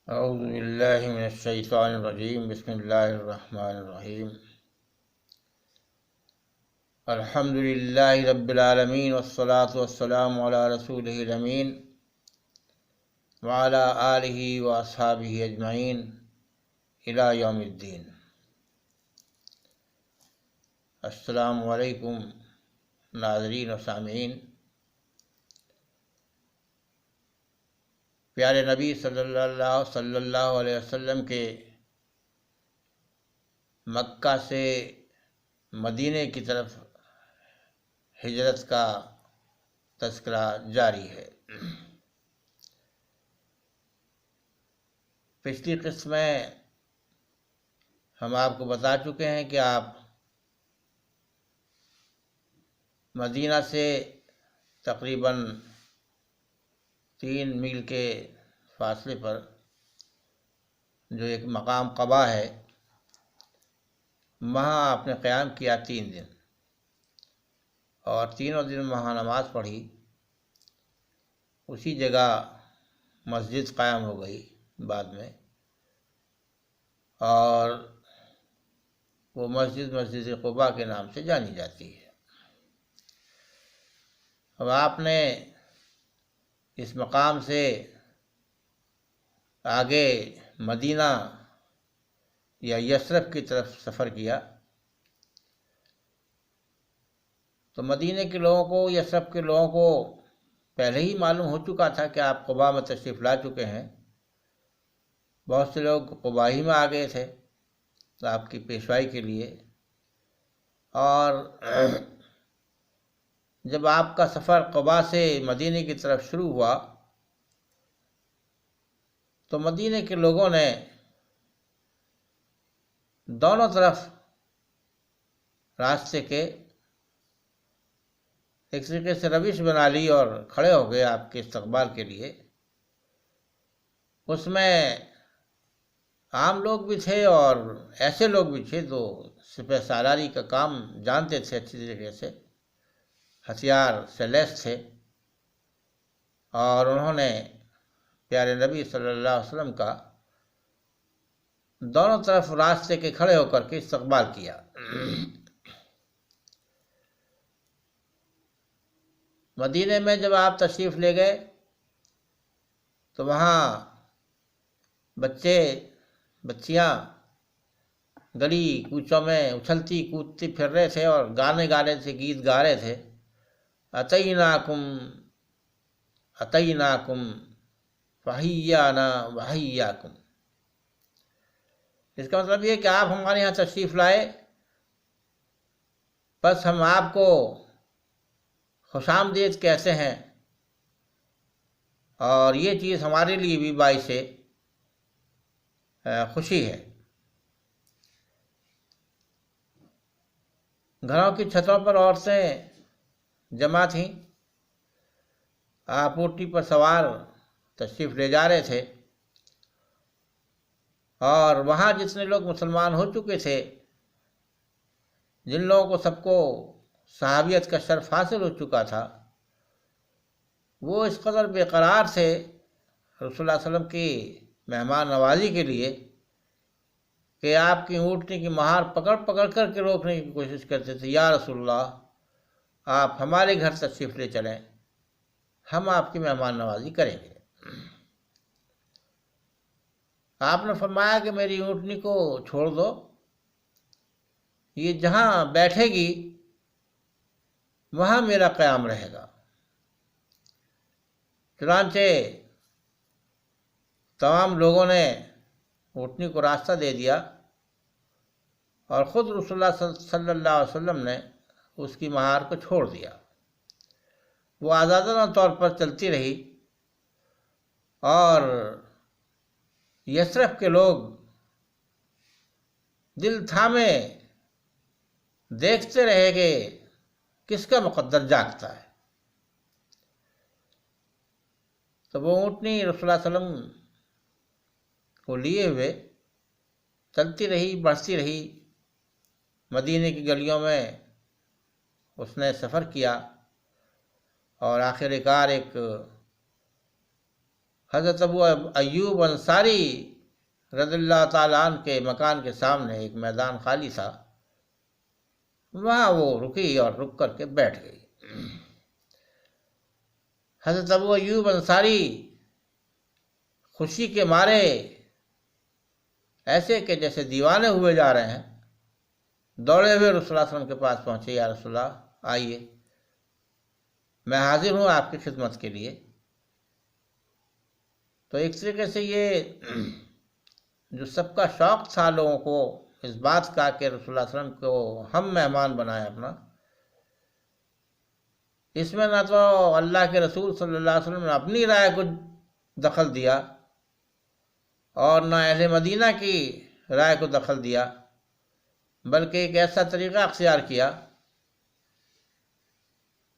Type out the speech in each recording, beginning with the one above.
اعوذ باللہ من الشیطان الرجیم بسم اللہ الرحمن الرحیم الحمد للہ رب العالمین والصلاة والسلام علی رسولہ الامین وعلی آلہ واصحابہ اجمعین الی یوم الدین۔ السلام علیکم ناظرین و سامعین۔ پیارے نبی صلی اللہ علیہ وسلم کے مکہ سے مدینے کی طرف ہجرت کا تذکرہ جاری ہے۔ پچھلی قسط میں ہم آپ کو بتا چکے ہیں کہ آپ مدینہ سے تقریباً 3 میل کے فاصلے پر جو ایک مقام قبا ہے، وہاں آپ نے قیام کیا 3 دن، اور تینوں دن وہاں نماز پڑھی۔ اسی جگہ مسجد قائم ہو گئی بعد میں، اور وہ مسجد قباء کے نام سے جانی جاتی ہے۔ اب آپ نے اس مقام سے آگے مدینہ یا یثرب کی طرف سفر کیا، تو مدینہ کے لوگوں کو، یثرب کے لوگوں کو پہلے ہی معلوم ہو چکا تھا کہ آپ قباء میں تشریف لا چکے ہیں۔ بہت سے لوگ قباء ہی میں آ گئے تھے آپ کی پیشوائی کے لیے، اور جب آپ کا سفر قباء سے مدینے کی طرف شروع ہوا تو مدینے کے لوگوں نے دونوں طرف راستے کے ایک طریقے سے روش بنا لی اور کھڑے ہو گئے آپ کے استقبال کے لیے۔ اس میں عام لوگ بھی تھے اور ایسے لوگ بھی تھے جو سپہ سالاری کا کام جانتے تھے اچھی طریقے سے، ہتھیار سے لیس تھے، اور انہوں نے پیارے نبی صلی اللہ علیہ وسلم کا دونوں طرف راستے کے کھڑے ہو کر کے استقبال کیا۔ مدینے میں جب آپ تشریف لے گئے تو وہاں بچے بچیاں گلی کوچوں میں اچھلتی کودتی پھر رہے تھے اور گانے گا رہے تھے، گیت گا رہے تھے۔ اتیناکم اتیناکم فحیانا وحیاکم۔ اس کا مطلب یہ کہ آپ ہمارے یہاں تشریف لائے، بس ہم آپ کو خوش آمدید کہتے ہیں، اور یہ چیز ہمارے لیے بھی باعث خوشی ہے۔ گھروں کی چھتوں پر عورتیں جمع تھیں، آپ اونٹنی پر سوار تشریف لے جا رہے تھے، اور وہاں جتنے لوگ مسلمان ہو چکے تھے، جن لوگوں کو سب کو صحابیت کا شرف حاصل ہو چکا تھا، وہ اس قدر بے قرار تھے رسول اللہ صلی اللہ علیہ وسلم کی مہمان نوازی کے لیے کہ آپ کی اونٹنی کی مہار پکڑ پکڑ کر کے روکنے کی کوشش کرتے تھے۔ یا رسول اللہ، آپ ہمارے گھر تشریف لے چلیں، ہم آپ کی مہمان نوازی کریں گے۔ آپ نے فرمایا کہ میری اونٹنی کو چھوڑ دو، یہ جہاں بیٹھے گی وہاں میرا قیام رہے گا۔ چنانچہ تمام لوگوں نے اونٹنی کو راستہ دے دیا، اور خود رسول اللہ صلی اللہ علیہ وسلم نے اس کی مہار کو چھوڑ دیا۔ وہ آزادانہ طور پر چلتی رہی، اور یثرب کے لوگ دل تھامے دیکھتے رہے کہ کس کا مقدر جاگتا ہے۔ تو وہ اونٹنی رسول اللہ صلی اللہ علیہ وسلم کو لیے ہوئے چلتی رہی، بڑھتی رہی۔ مدینے کی گلیوں میں اس نے سفر کیا، اور آخر کار ایک حضرت ابو ایوب انصاری رضی اللہ تعالیٰ عنہ کے مکان کے سامنے ایک میدان خالی تھا، وہاں وہ رکی اور رک کر کے بیٹھ گئی۔ حضرت ابو ایوب انصاری خوشی کے مارے ایسے کہ جیسے دیوانے ہوئے جا رہے ہیں، دوڑے ہوئے رسول اللہ صلی اللہ علیہ وسلم کے پاس پہنچے، یا رسول اللہ آئیے، میں حاضر ہوں آپ کی خدمت کے لیے۔ تو ایک طریقے سے یہ جو سب کا شوق تھا لوگوں کو اس بات کا کہ رسول اللہ صلی اللہ علیہ وسلم کو ہم مہمان بنائیں اپنا، اس میں نہ تو اللہ کے رسول صلی اللہ علیہ وسلم نے اپنی رائے کو دخل دیا اور نہ اہل مدینہ کی رائے کو دخل دیا، بلکہ ایک ایسا طریقہ اختیار کیا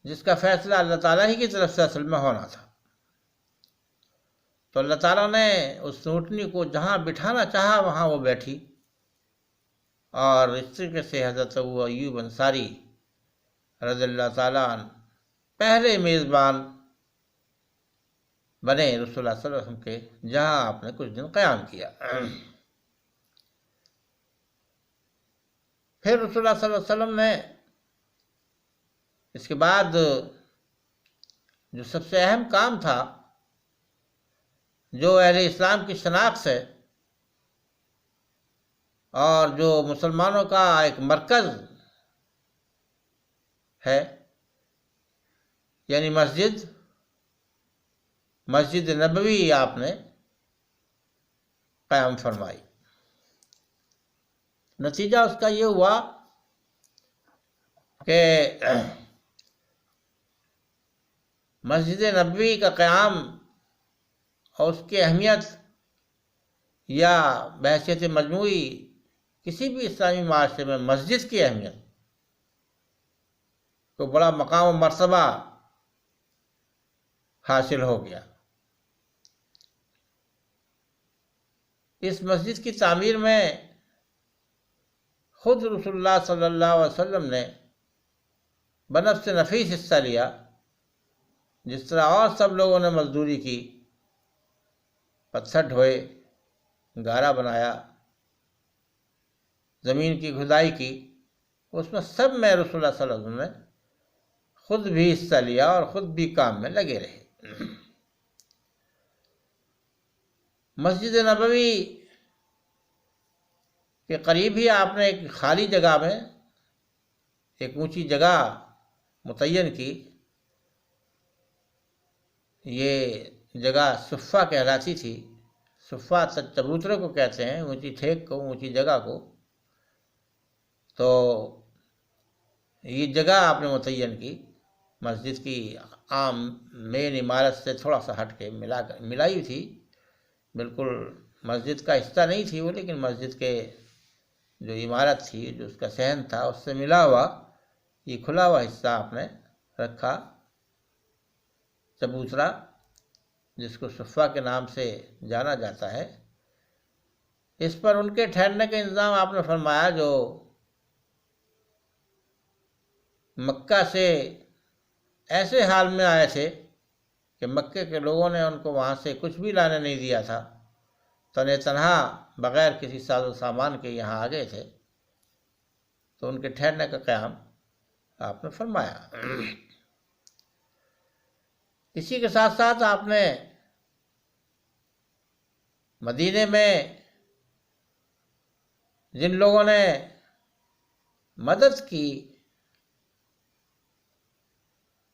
جس کا فیصلہ اللہ تعالیٰ ہی کی طرف سے اصل میں ہونا تھا۔ تو اللہ تعالیٰ نے اس اونٹنی کو جہاں بٹھانا چاہا وہاں وہ بیٹھی، اور اس طریقے سے حضرت ابو ایوب انصاری رضی اللہ تعالیٰ عنہ پہلے میزبان بنے رسول اللہ صلی اللہ علیہ وسلم کے، جہاں آپ نے کچھ دن قیام کیا۔ پھر رسول اللہ صلی اللہ علیہ وسلم نے اس کے بعد جو سب سے اہم کام تھا، جو اہل اسلام کی شناخت ہے اور جو مسلمانوں کا ایک مرکز ہے، یعنی مسجد نبوی آپ نے قیام فرمائی۔ نتیجہ اس کا یہ ہوا کہ مسجد نبوی کا قیام اور اس کی اہمیت، یا بحیثیت مجموعی کسی بھی اسلامی معاشرے میں مسجد کی اہمیت کو بڑا مقام و مرتبہ حاصل ہو گیا۔ اس مسجد کی تعمیر میں خود رسول اللہ صلی اللہ علیہ وسلم نے بنفس نفیس حصہ لیا، جس طرح اور سب لوگوں نے مزدوری کی، پتھر ڈھوئے، گارا بنایا، زمین کی کھدائی کی، اس میں سب میں رسول اللہ صلی اللہ علیہ وسلم نے خود بھی حصہ لیا اور خود بھی کام میں لگے رہے۔ مسجد نبوی کے قریب ہی آپ نے ایک خالی جگہ میں ایک اونچی جگہ متعین کی، یہ جگہ صفہ کہلاتی تھی۔ صفہ چبوترے کو کہتے ہیں، اونچی ٹھیک کو، اونچی جگہ کو۔ تو یہ جگہ آپ نے متعین کی، مسجد کی عام مین عمارت سے تھوڑا سا ہٹ کے ملائی تھی، بالکل مسجد کا حصہ نہیں تھی وہ، لیکن مسجد کے جو عمارت تھی، جو اس کا صحن تھا، اس سے ملا ہوا یہ کھلا ہوا حصہ آپ نے رکھا، چبوترا، جس کو صفہ کے نام سے جانا جاتا ہے۔ اس پر ان کے ٹھہرنے کا انتظام آپ نے فرمایا جو مکہ سے ایسے حال میں آئے تھے کہ مکے کے لوگوں نے ان کو وہاں سے کچھ بھی لانے نہیں دیا تھا، تنہا بغیر کسی ساز و سامان کے یہاں آ گئے تھے، تو ان کے ٹھہرنے کا قیام آپ نے فرمایا۔ اسی کے ساتھ ساتھ آپ نے مدینے میں جن لوگوں نے مدد کی،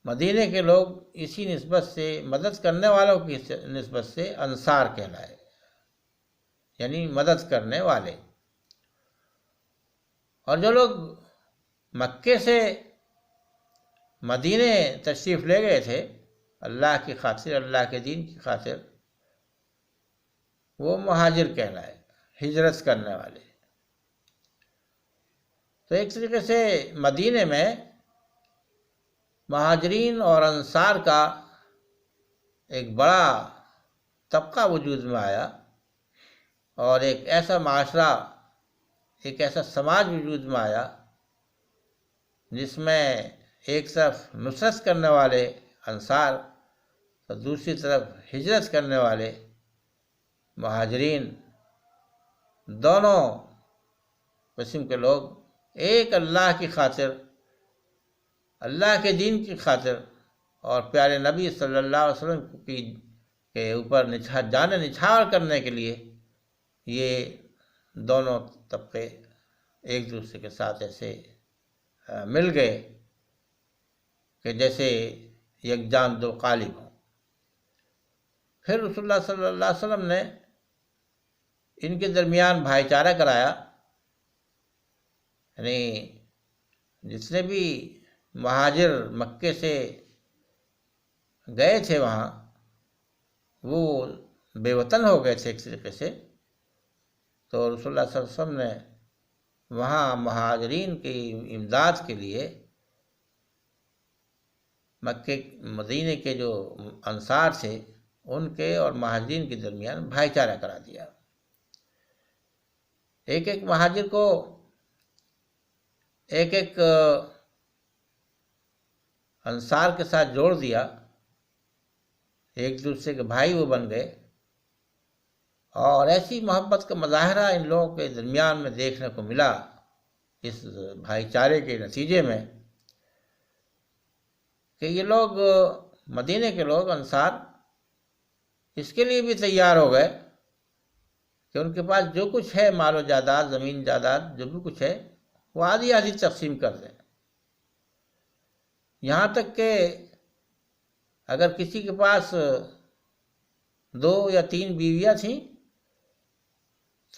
مدینے کے لوگ اسی نسبت سے، مدد کرنے والوں کی نسبت سے انصار کہلائے، یعنی مدد کرنے والے۔ اور جو لوگ مکے سے مدینے تشریف لے گئے تھے اللہ کی خاطر، اللہ کے دین کی خاطر، وہ مہاجر کہلائے، ہجرت کرنے والے۔ تو ایک طریقے سے مدینے میں مہاجرین اور انصار کا ایک بڑا طبقہ وجود میں آیا، اور ایک ایسا معاشرہ، ایک ایسا سماج وجود میں آیا جس میں ایک طرف نصرت کرنے والے انصار تو دوسری طرف ہجرت کرنے والے مہاجرین، دونوں قسم کے لوگ ایک اللہ کی خاطر، اللہ کے دین کی خاطر اور پیارے نبی صلی اللہ علیہ وسلم کے اوپر جان نچھاور کرنے کے لیے یہ دونوں طبقے ایک دوسرے کے ساتھ ایسے مل گئے کہ جیسے یکجان دو قالب ہوں۔ پھر رسول اللہ صلی اللہ علیہ وسلم نے ان کے درمیان بھائی چارہ کرایا، یعنی جتنے بھی مہاجر مکے سے گئے تھے وہاں، وہ بے وطن ہو گئے تھے ایک طریقے سے، تو رسول اللہ صلی اللہ علیہ وسلم نے وہاں مہاجرین کی امداد کے لیے مکے مدینے کے جو انصار تھے ان کے اور مہاجرین کے درمیان بھائی چارہ کرا دیا۔ ایک ایک مہاجر کو ایک ایک انصار کے ساتھ جوڑ دیا، ایک دوسرے کے بھائی وہ بن گئے، اور ایسی محبت کا مظاہرہ ان لوگوں کے درمیان میں دیکھنے کو ملا اس بھائی چارے کے نتیجے میں، کہ یہ لوگ مدینے کے لوگ انصار اس کے لیے بھی تیار ہو گئے کہ ان کے پاس جو کچھ ہے، مال و جائیداد، زمین جائیداد جو بھی کچھ ہے، وہ آدھی آدھی تقسیم کر دیں۔ یہاں تک کہ اگر کسی کے پاس 2 یا 3 بیویاں تھیں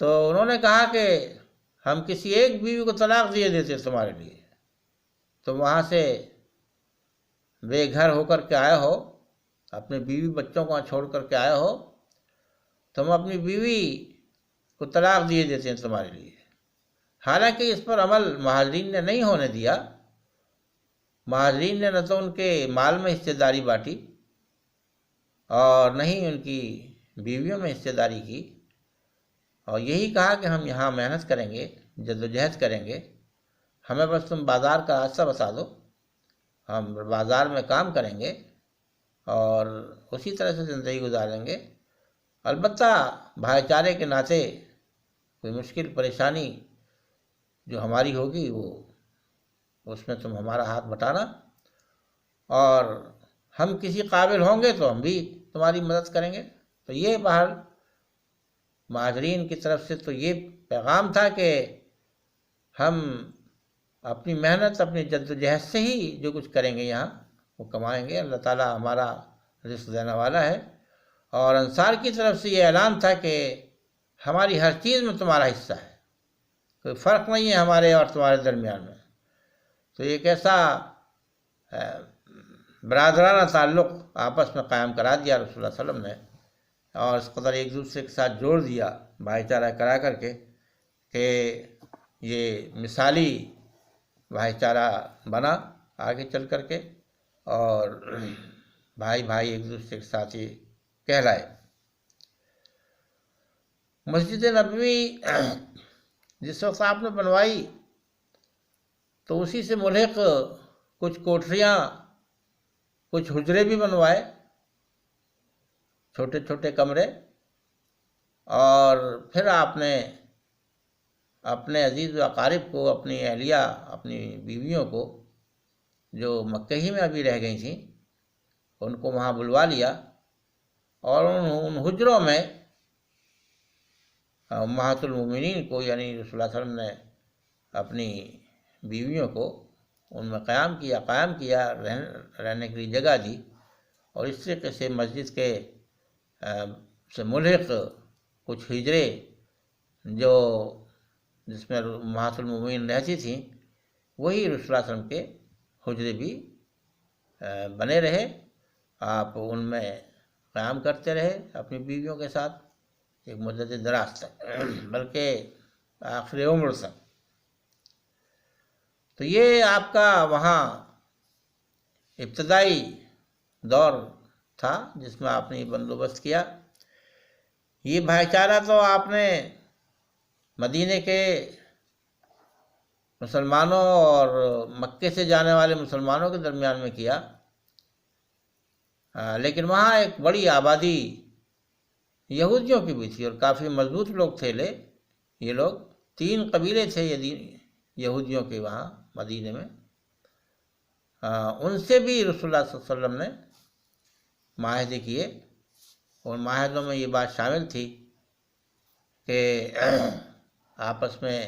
تو انہوں نے کہا کہ ہم کسی ایک بیوی کو طلاق دیے دیتے تمہارے لیے، تم وہاں سے بے گھر ہو کر کے آئے ہو، اپنے بیوی بچوں کو چھوڑ کر کے آئے ہو، تم اپنی بیوی کو طلاق دیے دیتے ہیں تمہارے لیے۔ حالانکہ اس پر عمل مہاجرین نے نہیں ہونے دیا، مہاجرین نے نہ تو ان کے مال میں حصہ داری بانٹی اور نہ ہی ان کی بیویوں میں حصہ داری کی، اور یہی کہا کہ ہم یہاں محنت کریں گے، جدوجہد کریں گے، ہمیں بس تم بازار کا راستہ بتا دو، ہم بازار میں کام کریں گے اور اسی طرح سے زندگی گزاریں گے۔ البتہ بھائی چارے کے ناطے کوئی مشکل پریشانی جو ہماری ہوگی وہ اس میں تم ہمارا ہاتھ بٹانا، اور ہم کسی قابل ہوں گے تو ہم بھی تمہاری مدد کریں گے۔ تو یہ بہر مہاجرین کی طرف سے تو یہ پیغام تھا کہ ہم اپنی محنت، اپنی جد و جہد سے ہی جو کچھ کریں گے یہاں وہ کمائیں گے، اللہ تعالیٰ ہمارا رزق دینے والا ہے۔ اور انصار کی طرف سے یہ اعلان تھا کہ ہماری ہر چیز میں تمہارا حصہ ہے، کوئی فرق نہیں ہے ہمارے اور تمہارے درمیان میں۔ تو ایک ایسا برادرانہ تعلق آپس میں قائم کرا دیا رسول اللہ صلی اللہ علیہ وسلم نے، اور اس قدر ایک دوسرے کے ساتھ جوڑ دیا بھائی چارہ کرا کر کے کہ یہ مثالی بھائی چارہ بنا آگے چل کر کے، اور بھائی بھائی ایک دوسرے کے ساتھ یہ کہلائے۔ مسجد نبوی جس وقت آپ نے بنوائی تو اسی سے ملحق کچھ کوٹھریاں، کچھ حجرے بھی بنوائے، چھوٹے چھوٹے کمرے، اور پھر آپ نے اپنے عزیز و اقارب کو، اپنی اہلیہ، اپنی بیویوں کو جو مکہ ہی میں ابھی رہ گئی تھیں ان کو وہاں بلوا لیا، اور ان حجروں میں امہات المومنین کو، یعنی رسول اللہ صلی اللہ علیہ وسلم نے اپنی بیویوں کو ان میں قائم کیا، رہنے کے لیے جگہ دی، اور اس طریقے سے مسجد کے سے ملحق کچھ حجرے جو جس میں امہات المومنین رہتی تھیں، وہی رسول اللہ صلی اللہ علیہ وسلم کے حجرے بھی بنے رہے، آپ ان میں قیام کرتے رہے اپنی بیویوں کے ساتھ ایک مدت دراز تک، بلکہ آخر عمر تک۔ تو یہ آپ کا وہاں ابتدائی دور تھا جس میں آپ نے یہ بندوبست کیا۔ یہ بھائی چارہ تو آپ نے مدینے کے مسلمانوں اور مکے سے جانے والے مسلمانوں کے درمیان میں کیا، لیکن وہاں ایک بڑی آبادی یہودیوں کی بھی تھی اور کافی مضبوط لوگ تھے یہ لوگ 3 قبیلے تھے یہودیوں کے وہاں مدینے میں. ان سے بھی رسول اللہ صلی اللہ علیہ وسلم نے معاہدے کیے، اور معاہدوں میں یہ بات شامل تھی کہ آپس میں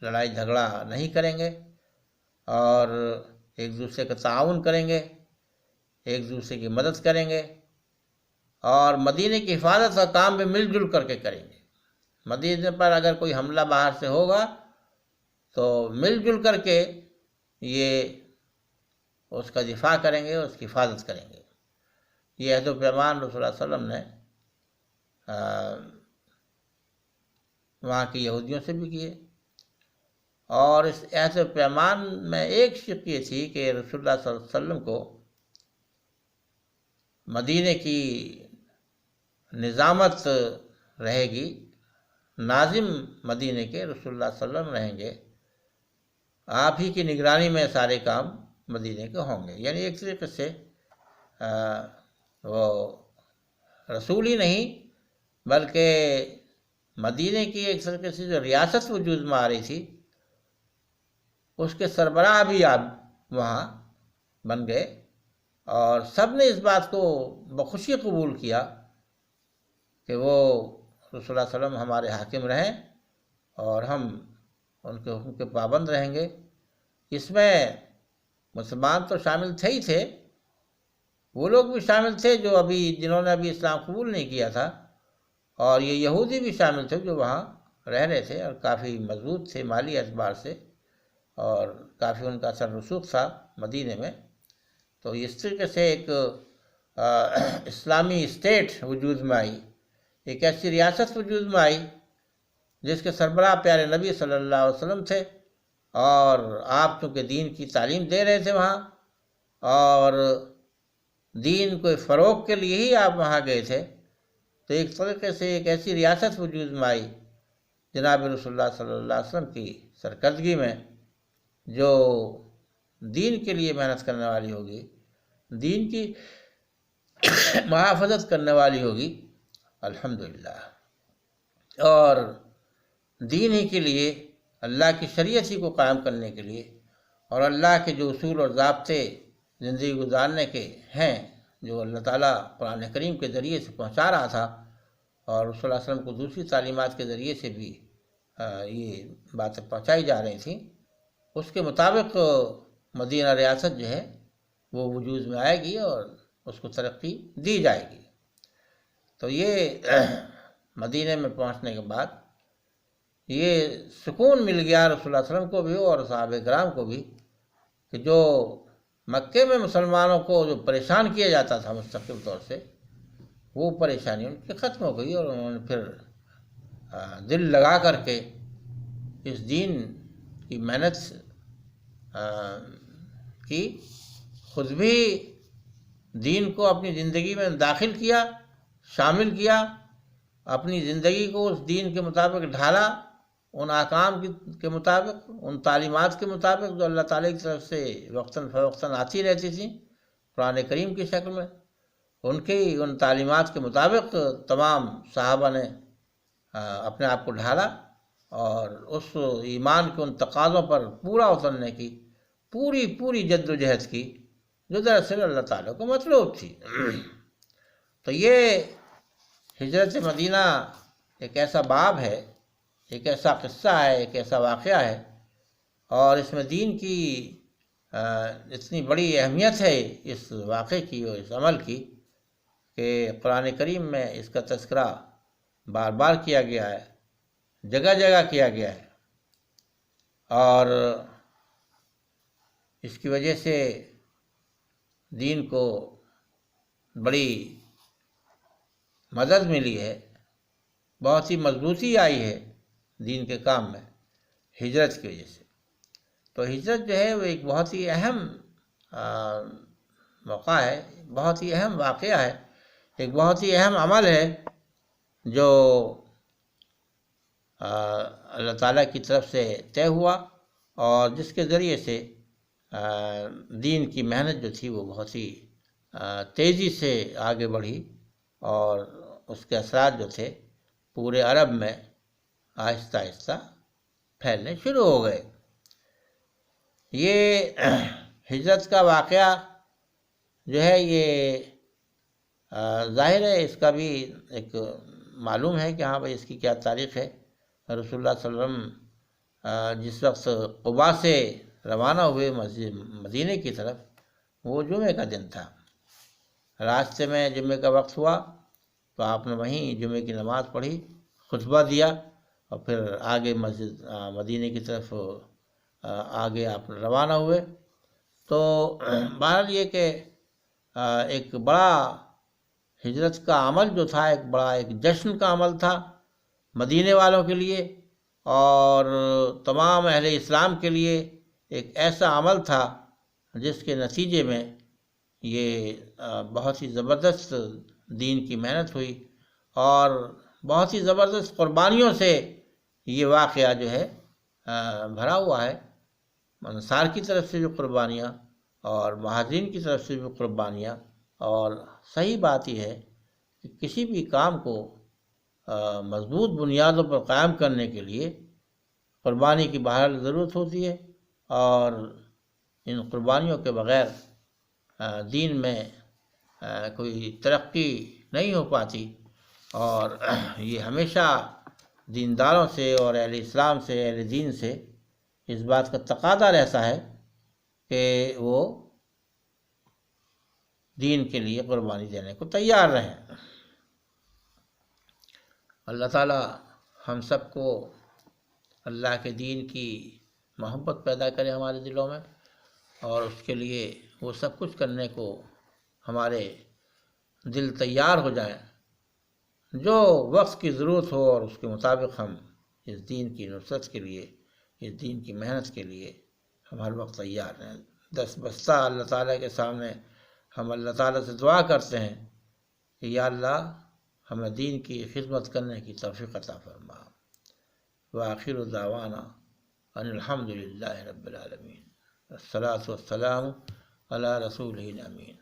لڑائی جھگڑا نہیں کریں گے اور ایک دوسرے کا تعاون کریں گے، ایک دوسرے کی مدد کریں گے، اور مدینے کی حفاظت کا کام بھی مل جل کر کے کریں گے. مدینے پر اگر کوئی حملہ باہر سے ہوگا تو مل جل کر کے یہ اس کا دفاع کریں گے، اس کی حفاظت کریں گے. یہ عہد و پیمان رسول اللہ صلی اللہ علیہ وسلم نے وہاں کے یہودیوں سے بھی کیے. اور اس عہد و پیمان میں ایک شق یہ تھی کہ رسول اللہ صلی اللہ علیہ وسلم کو مدینے کی نظامت رہے گی، ناظم مدینے کے رسول اللہ صلی اللہ علیہ وسلم رہیں گے، آپ ہی کی نگرانی میں سارے کام مدینے کے ہوں گے. یعنی ایک طریقے سے وہ رسول ہی نہیں بلکہ مدینے کی ایک طریقے سے جو ریاست وجود میں آ رہی تھی اس کے سربراہ بھی آپ وہاں بن گئے، اور سب نے اس بات کو بخوشی قبول کیا کہ وہ رسول اللہ صلی اللہ علیہ وسلم ہمارے حاکم رہیں اور ہم ان کے حکم کے پابند رہیں گے. اس میں مسلمان تو شامل تھے ہی تھے، وہ لوگ بھی شامل تھے جنہوں نے ابھی اسلام قبول نہیں کیا تھا، اور یہ یہودی بھی شامل تھے جو وہاں رہ رہے تھے اور کافی مضبوط تھے مالی اعتبار سے، اور کافی ان کا اثر رسوخ تھا مدینے میں. تو اس طریقے سے ایک اسلامی اسٹیٹ وجود میں آئی، ایک ایسی ریاست وجود میں آئی جس کے سربراہ پیارے نبی صلی اللہ علیہ وسلم تھے، اور آپ چونکہ دین کی تعلیم دے رہے تھے وہاں، اور دین کو فروغ کے لیے ہی آپ وہاں گئے تھے، تو ایک طریقے سے ایک ایسی ریاست وجود میں آئی جناب رسول اللہ صلی اللہ علیہ وسلم کی سرکردگی میں، جو دین کے لیے محنت کرنے والی ہوگی، دین کی محافظت کرنے والی ہوگی الحمدللہ، اور دین ہی کے لیے، اللہ کی شریعت ہی کو قائم کرنے کے لیے، اور اللہ کے جو اصول اور ضابطے زندگی گزارنے کے ہیں جو اللہ تعالیٰ قرآن کریم کے ذریعے سے پہنچا رہا تھا، اور رسول اللہ علیہ وسلم کو دوسری تعلیمات کے ذریعے سے بھی یہ باتیں پہنچائی جا رہی تھیں، اس کے مطابق مدینہ ریاست جو ہے وہ وجود میں آئے گی اور اس کو ترقی دی جائے گی. تو یہ مدینہ میں پہنچنے کے بعد یہ سکون مل گیا رسول اللہ علیہ وسلم کو بھی اور صحابہ کرام کو بھی کہ جو مکے میں مسلمانوں کو جو پریشان کیا جاتا تھا مستقل طور سے، وہ پریشانی ان کی ختم ہو گئی، اور انہوں نے پھر دل لگا کر کے اس دین کی محنت کی، خود بھی دین کو اپنی زندگی میں داخل کیا، شامل کیا، اپنی زندگی کو اس دین کے مطابق ڈھالا، ان احکام کے مطابق، ان تعلیمات کے مطابق جو اللہ تعالیٰ کی طرف سے وقتاً فوقتاً آتی رہتی تھیں قرآن کریم کی شکل میں، ان تعلیمات کے مطابق تمام صحابہ نے اپنے آپ کو ڈھالا، اور اس ایمان کے ان تقاضوں پر پورا اترنے کی پوری جد و جہد کی جو دراصل اللہ تعالیٰ کو مطلوب تھی. تو یہ ہجرت مدینہ ایک ایسا باب ہے، ایک ایسا قصہ ہے، ایک ایسا واقعہ ہے، اور اس میں دین کی اتنی بڑی اہمیت ہے اس واقعے کی اور اس عمل کی کہ قرآن کریم میں اس کا تذکرہ بار بار کیا گیا ہے، جگہ جگہ کیا گیا ہے، اور اس کی وجہ سے دین کو بڑی مدد ملی ہے، بہت ہی مضبوطی آئی ہے دین کے کام میں ہجرت کی وجہ سے. تو ہجرت جو ہے وہ ایک بہت ہی اہم موقع ہے، بہت ہی اہم واقعہ ہے، ایک بہت ہی اہم عمل ہے جو اللہ تعالیٰ کی طرف سے طے ہوا، اور جس کے ذریعے سے دین کی محنت جو تھی وہ بہت ہی تیزی سے آگے بڑھی اور اس کے اثرات جو تھے پورے عرب میں آہستہ آہستہ پھیلنے شروع ہو گئے۔ یہ ہجرت کا واقعہ جو ہے یہ ظاہر ہے اس کا بھی ایک معلوم ہے کہ ہاں بھائی اس کی کیا تاریخ ہے۔ رسول اللہ صلی اللہ علیہ وسلم جس وقت قباء سے روانہ ہوئے مسجد مدینے کی طرف، وہ جمعے کا دن تھا۔ راستے میں جمعے کا وقت ہوا تو آپ نے وہیں جمعے کی نماز پڑھی، خطبہ دیا اور پھر آگے مسجد مدینے کی طرف آگے آپ روانہ ہوئے۔ تو بہرحال یہ کہ ایک بڑا ہجرت کا عمل جو تھا ایک بڑا ایک جشن کا عمل تھا مدینے والوں کے لیے اور تمام اہل اسلام کے لیے ایک ایسا عمل تھا جس کے نتیجے میں یہ بہت ہی زبردست دین کی محنت ہوئی اور بہت ہی زبردست قربانیوں سے یہ واقعہ جو ہے بھرا ہوا ہے۔ انصار کی طرف سے بھی قربانیاں اور مہاجرین کی طرف سے بھی قربانیاں، اور صحیح بات یہ ہے کہ کسی بھی کام کو مضبوط بنیادوں پر قائم کرنے کے لیے قربانی کی بہرحال ضرورت ہوتی ہے، اور ان قربانیوں کے بغیر دین میں کوئی ترقی نہیں ہو پاتی، اور یہ ہمیشہ دینداروں سے اور اہل اسلام سے اہل دین سے اس بات کا تقاضا رہتا ہے کہ وہ دین کے لیے قربانی دینے کو تیار رہیں۔ اللہ تعالی ہم سب کو اللہ کے دین کی محبت پیدا کرے ہمارے دلوں میں، اور اس کے لیے وہ سب کچھ کرنے کو ہمارے دل تیار ہو جائیں جو وقت کی ضرورت ہو، اور اس کے مطابق ہم اس دین کی نصرت کے لیے، اس دین کی محنت کے لیے ہم ہر وقت تیار رہیں۔ دست بستہ اللہ تعالیٰ کے سامنے ہم اللہ تعالیٰ سے دعا کرتے ہیں کہ یا اللہ ہمیں دین کی خدمت کرنے کی توفیق عطا فرما۔ وآخر دعوانا ان الحمد للہ رب العالمین، الصلاۃ والسلام علی رسولہ الامین۔